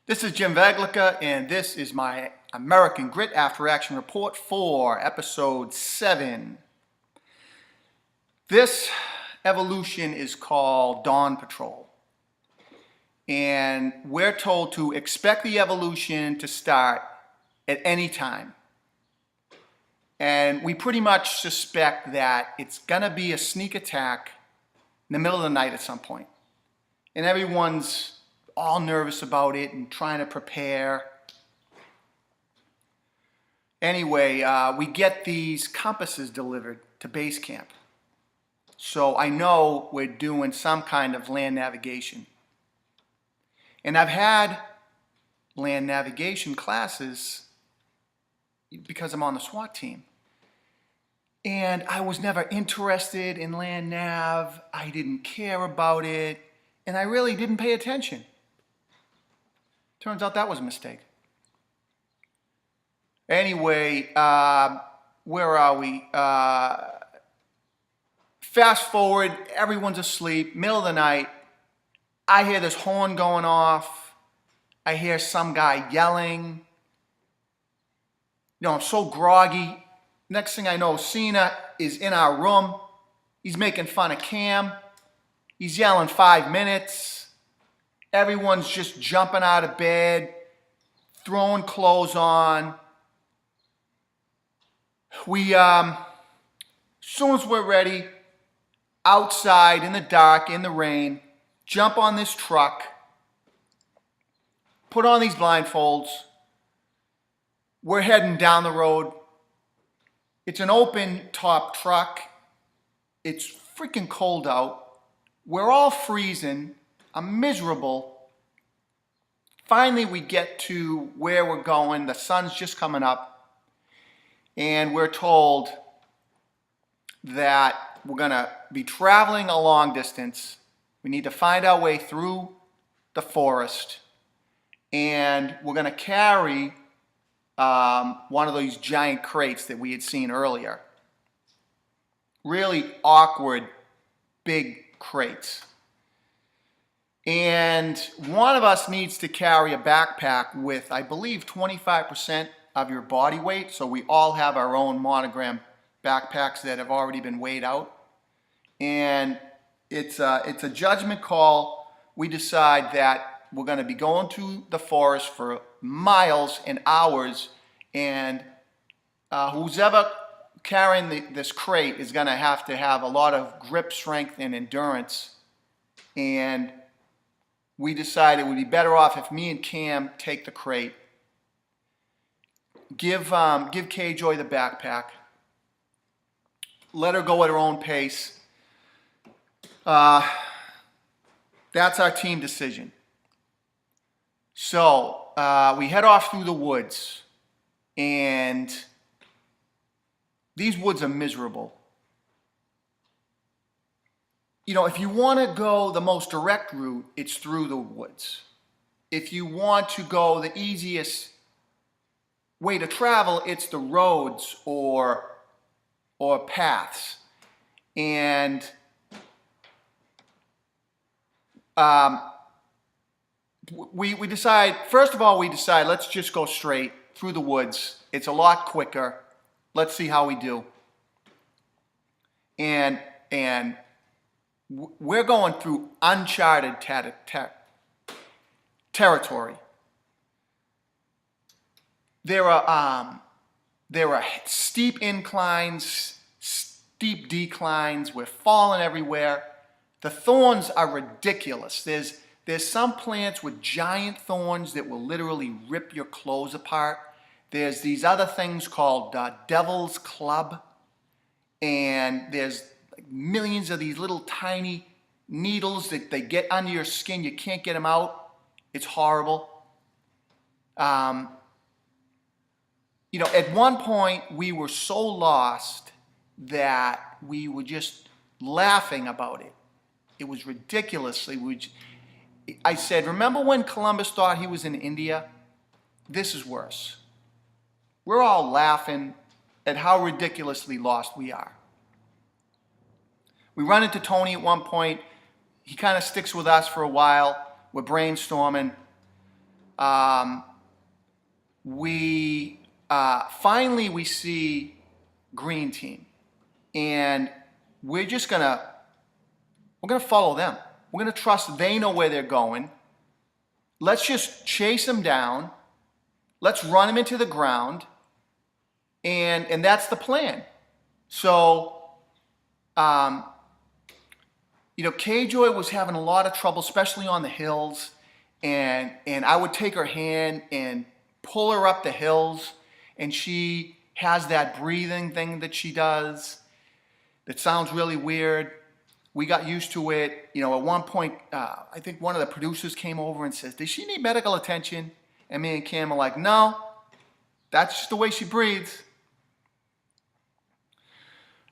This is Jim Vaglica, and this is my American Grit After Action Report for episode 7. This evolution is called Dawn Patrol, and we're told to expect the evolution to start at any time. And we pretty much suspect that it's going to be a sneak attack in the middle of the night at some point. And everyone's all nervous about it and trying to prepare. Anyway, we get these compasses delivered to base camp. So I know we're doing some kind of land navigation. And I've had land navigation classes because I'm on the SWAT team. And I was never interested in land nav. I didn't care about it. And I really didn't pay attention. Turns out that was a mistake. Anyway, where are we? Fast forward, everyone's asleep, middle of the night. I hear this horn going off. I hear some guy yelling. I'm so groggy. Next thing I know, Cena is in our room. He's making fun of Cam. He's yelling 5 minutes. Everyone's just jumping out of bed, throwing clothes on. As soon as we're ready, outside in the dark, in the rain, jump on this truck, put on these blindfolds. We're heading down the road. It's an open top truck. It's freaking cold out. We're all freezing. I'm miserable. Finally, we get to where we're going. The sun's just coming up. And we're told that we're going to be traveling a long distance. We need to find our way through the forest. And we're going to carry one of those giant crates that we had seen earlier. Really awkward, big crates. And one of us needs to carry a backpack with, I believe, 25% of your body weight. So we all have our own monogram backpacks that have already been weighed out. And it's a judgment call. We decide that we're going to be going to the forest for miles and hours. And who's ever carrying this crate is going to have a lot of grip strength and endurance. And we decided it would be better off if me and Cam take the crate. Give K-Joy the backpack. Let her go at her own pace. That's our team decision. So we head off through the woods. And these woods are miserable. If you want to go the most direct route, it's through the woods. If you want to go the easiest way to travel, it's the roads or paths. And we decide, first of all, let's just go straight through the woods. It's a lot quicker. Let's see how we do. And we're going through uncharted territory. There are steep inclines, steep declines. We're falling everywhere. The thorns are ridiculous. There's some plants with giant thorns that will literally rip your clothes apart. There's these other things called Devil's Club, and there's millions of these little tiny needles that they get under your skin. You can't get them out. It's horrible. At one point we were so lost that we were just laughing about it. It was ridiculous. I said, remember when Columbus thought he was in India? This is worse. We're all laughing at how ridiculously lost we are. We run into Tony at one point. He kind of sticks with us for a while. We're brainstorming. we finally we see green team, and we're gonna follow them. We're gonna trust they know where they're going. Let's just chase them down. Let's run them into the ground, and that's the plan. So, Kay-Joy was having a lot of trouble, especially on the hills, and I would take her hand and pull her up the hills, and she has that breathing thing that she does that sounds really weird. We got used to it. At one point, I think one of the producers came over and says, "Does she need medical attention?" And me and Cam are like, "No, that's just the way she breathes."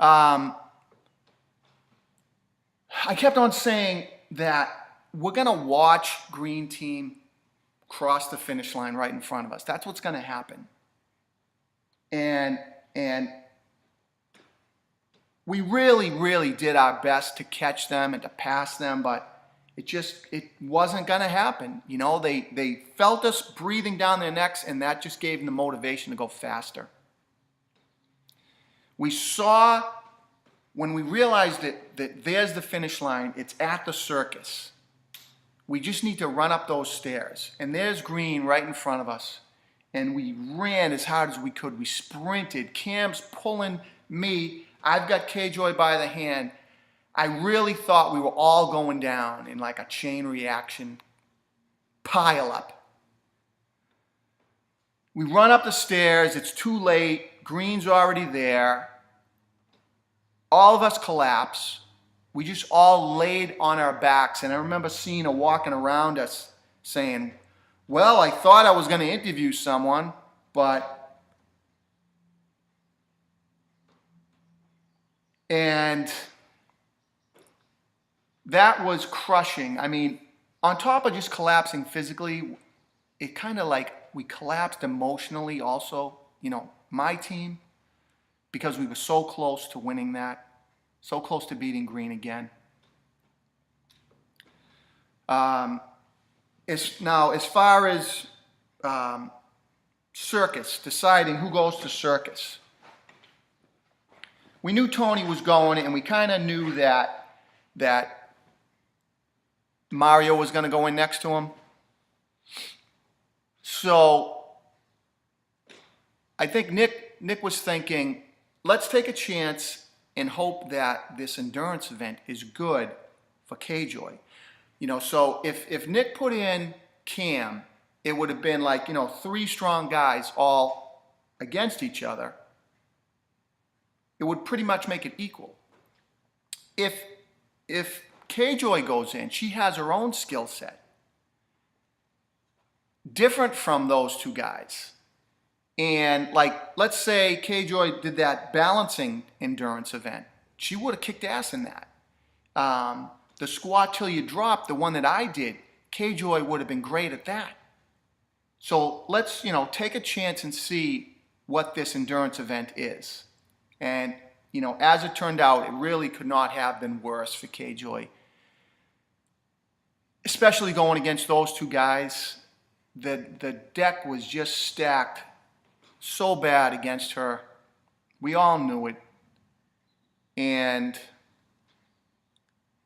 I kept on saying that we're going to watch Green Team cross the finish line right in front of us. That's what's going to happen. And we really, really did our best to catch them and to pass them, but it wasn't going to happen. They felt us breathing down their necks, and that just gave them the motivation to go faster. We saw, when we realized that there's the finish line, it's at the circus. We just need to run up those stairs. And there's Green right in front of us. And we ran as hard as we could. We sprinted. Cam's pulling me. I've got Kay-Joy by the hand. I really thought we were all going down in like a chain reaction pile up. We run up the stairs. It's too late. Green's already there. All of us collapse. We just all laid on our backs. And I remember seeing her walking around us saying, "Well, I thought I was going to interview someone, but..." And that was crushing. I mean, on top of just collapsing physically, it kind of like we collapsed emotionally also, my team, because we were so close to winning that, so close to beating Green again. As far as circus, deciding who goes to circus, we knew Tony was going, and we kind of knew that Mario was going to go in next to him. So I think Nick was thinking, let's take a chance and hope that this endurance event is good for Kay-Joy. So if Nick put in Cam, it would have been like, three strong guys all against each other. It would pretty much make it equal. If Kay-Joy goes in, she has her own skill set, different from those two guys. And let's say Kay-Joy did that balancing endurance event. She would have kicked ass in that. The squat till you drop, the one that I did, Kay-Joy would have been great at that. So let's, take a chance and see what this endurance event is. And, as it turned out, it really could not have been worse for Kay-Joy. Especially going against those two guys. The deck was just stacked so bad against her. We all knew it. And,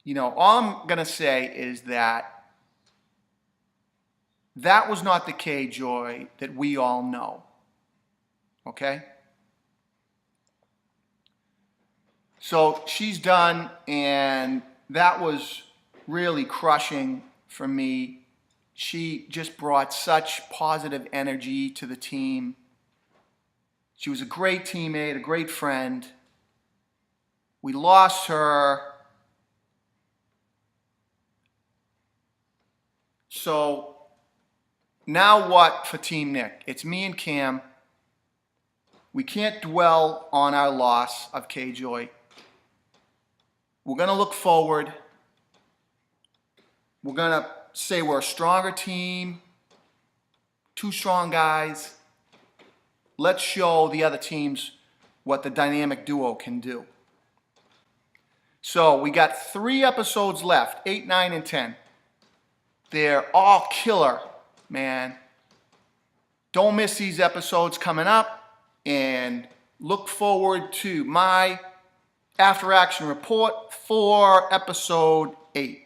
all I'm going to say is that was not the Kay-Joy that we all know. Okay? So she's done, and that was really crushing for me. She just brought such positive energy to the team. She was a great teammate, a great friend. We lost her. So now what for Team Nick? It's me and Cam. We can't dwell on our loss of Kay-Joy. We're going to look forward. We're going to say we're a stronger team, two strong guys. Let's show the other teams what the dynamic duo can do. So we got 3 episodes left, 8, 9, and 10. They're all killer, man. Don't miss these episodes coming up, and look forward to my after action report for episode 8.